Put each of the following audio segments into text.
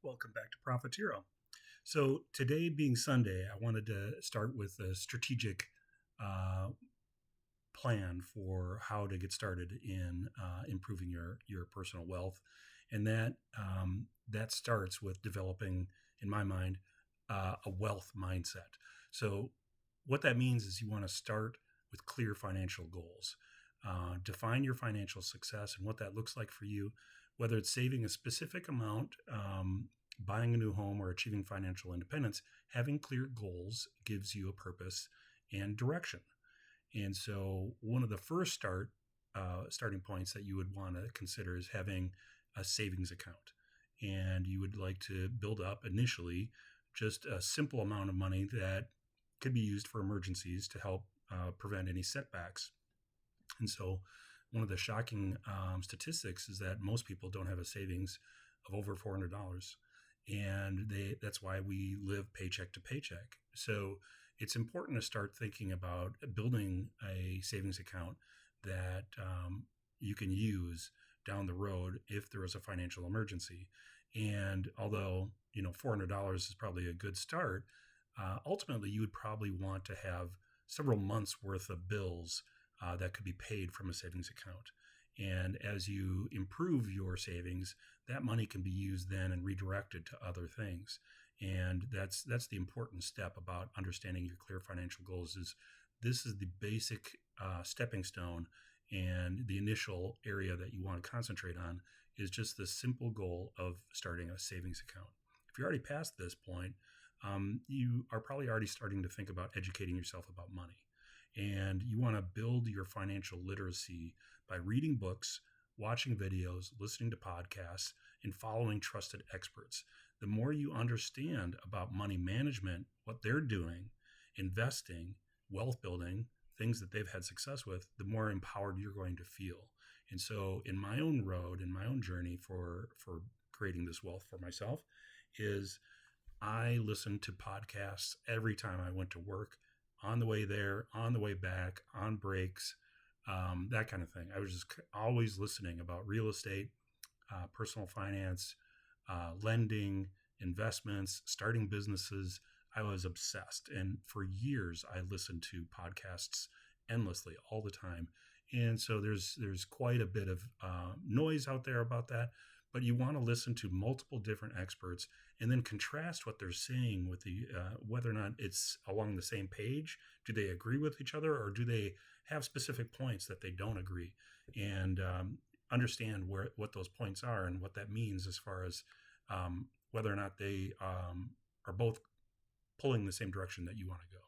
Welcome back to Profitero. So, today being Sunday, I wanted to start with a strategic uh, plan for how to get started in improving your personal wealth, and that starts with developing, in my mind, a wealth mindset. So, what that means is you want to start with clear financial goals. Define your financial success and what that looks like for you, whether it's saving a specific amount, buying a new home, or achieving financial independence. Having clear goals gives you a purpose and direction. And so, one of the first starting points that you would want to consider is having a savings account. And you would like to build up initially just a simple amount of money that could be used for emergencies to help prevent any setbacks. And so, one of the shocking statistics is that most people don't have a savings of over $400, and that's why we live paycheck to paycheck. So it's important to start thinking about building a savings account that you can use down the road if there is a financial emergency. And although $400 is probably a good start, ultimately you would probably want to have several months worth of bills that could be paid from a savings account. And as you improve your savings, that money can be used then and redirected to other things. And that's the important step about understanding your clear financial goals. Is this is the basic stepping stone, and the initial area that you want to concentrate on is just the simple goal of starting a savings account. If you're already past this point, you are probably already starting to think about educating yourself about money. And you want to build your financial literacy by reading books, watching videos, listening to podcasts, and following trusted experts. The more you understand about money management, what they're doing, investing, wealth building, things that they've had success with, the more empowered you're going to feel. And so in my own road, in my own journey for creating this wealth for myself, is I listened to podcasts every time I went to work, on the way there, on the way back, on breaks, that kind of thing. I was just always listening about real estate, personal finance, lending, investments, starting businesses. I was obsessed. And for years, I listened to podcasts endlessly all the time. And so there's quite a bit of noise out there about that. But you want to listen to multiple different experts and then contrast what they're saying with the whether or not it's along the same page. Do they agree with each other, or do they have specific points that they don't agree? And understand what those points are and what that means as far as whether or not they are both pulling the same direction that you want to go.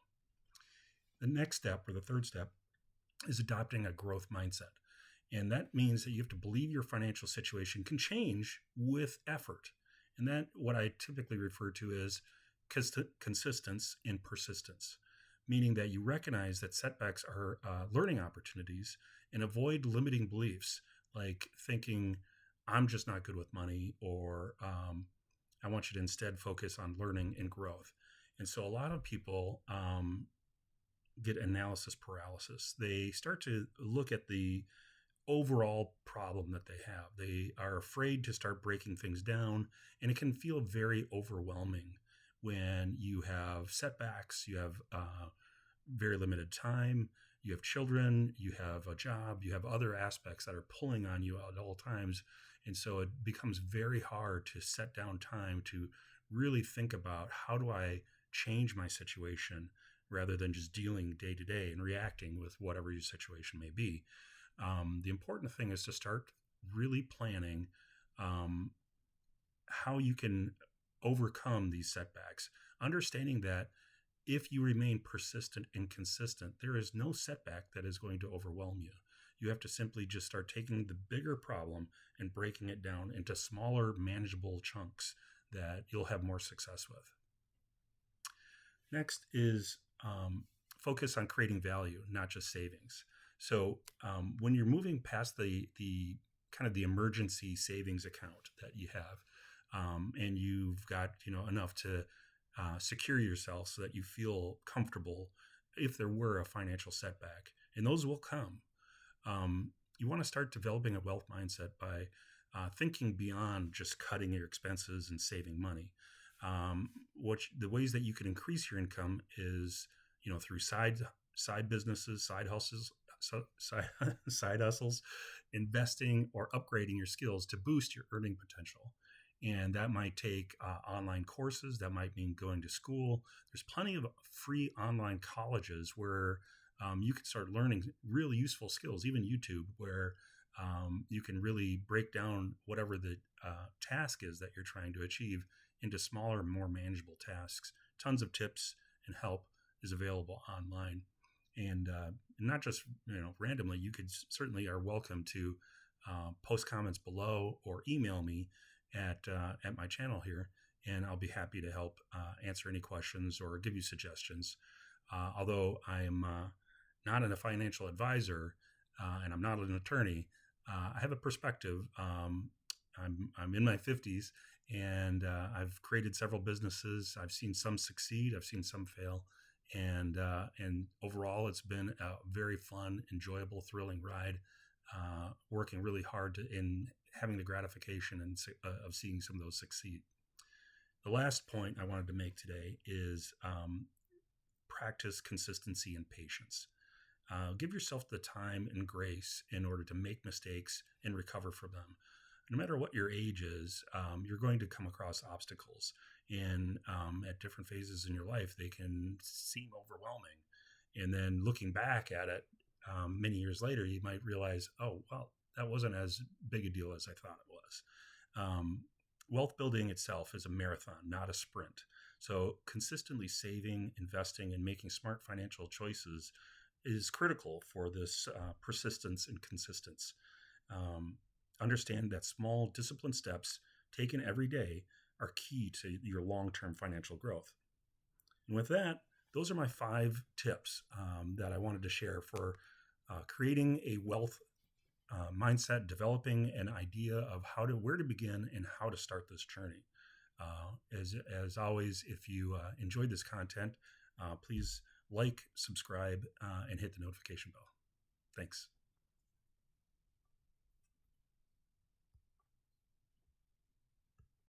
The next step, or the third step, is adopting a growth mindset. And that means that you have to believe your financial situation can change with effort. And that what I typically refer to as consistence and persistence, meaning that you recognize that setbacks are learning opportunities and avoid limiting beliefs like thinking, I'm just not good with money, or I want you to instead focus on learning and growth. And so a lot of people get analysis paralysis. They start to look at the overall problem that they have. They are afraid to start breaking things down, and it can feel very overwhelming when you have setbacks, you have very limited time, you have children, you have a job, you have other aspects that are pulling on you at all times. And so it becomes very hard to set down time to really think about, how do I change my situation, rather than just dealing day to day and reacting with whatever your situation may be. The important thing is to start really planning how you can overcome these setbacks, understanding that if you remain persistent and consistent, there is no setback that is going to overwhelm you. You have to simply just start taking the bigger problem and breaking it down into smaller, manageable chunks that you'll have more success with. Next is focus on creating value, not just savings. So when you're moving past the kind of the emergency savings account that you have, and you've got enough to secure yourself so that you feel comfortable if there were a financial setback, and those will come. You want to start developing a wealth mindset by thinking beyond just cutting your expenses and saving money. The ways that you can increase your income is, through side businesses, side hustles, side, side hustles, investing or upgrading your skills to boost your earning potential. And that might take online courses. That might mean going to school. There's plenty of free online colleges where you can start learning really useful skills, even YouTube, where you can really break down whatever the task is that you're trying to achieve into smaller, more manageable tasks. Tons of tips and help is available online, and not just randomly. You could certainly are welcome to post comments below or email me at my channel here, and I'll be happy to help answer any questions or give you suggestions. Although I am not a financial advisor and I'm not an attorney, I have a perspective. I'm in my 50s, and I've created several businesses. I've seen some succeed. I've seen some fail, and overall, it's been a very fun, enjoyable, thrilling ride. Working really hard in having the gratification of seeing some of those succeed. The last point I wanted to make today is practice consistency and patience. Give yourself the time and grace in order to make mistakes and recover from them. No matter what your age is, you're going to come across obstacles. And at different phases in your life, they can seem overwhelming. And then looking back at it many years later, you might realize, oh, well, that wasn't as big a deal as I thought it was. Wealth building itself is a marathon, not a sprint. So consistently saving, investing, and making smart financial choices is critical for this persistence and consistency. Understand that small, disciplined steps taken every day are key to your long-term financial growth. And with that, those are my 5 tips that I wanted to share for creating a wealth mindset, developing an idea of where to begin and how to start this journey. As always, if you enjoyed this content, please like, subscribe, and hit the notification bell. Thanks.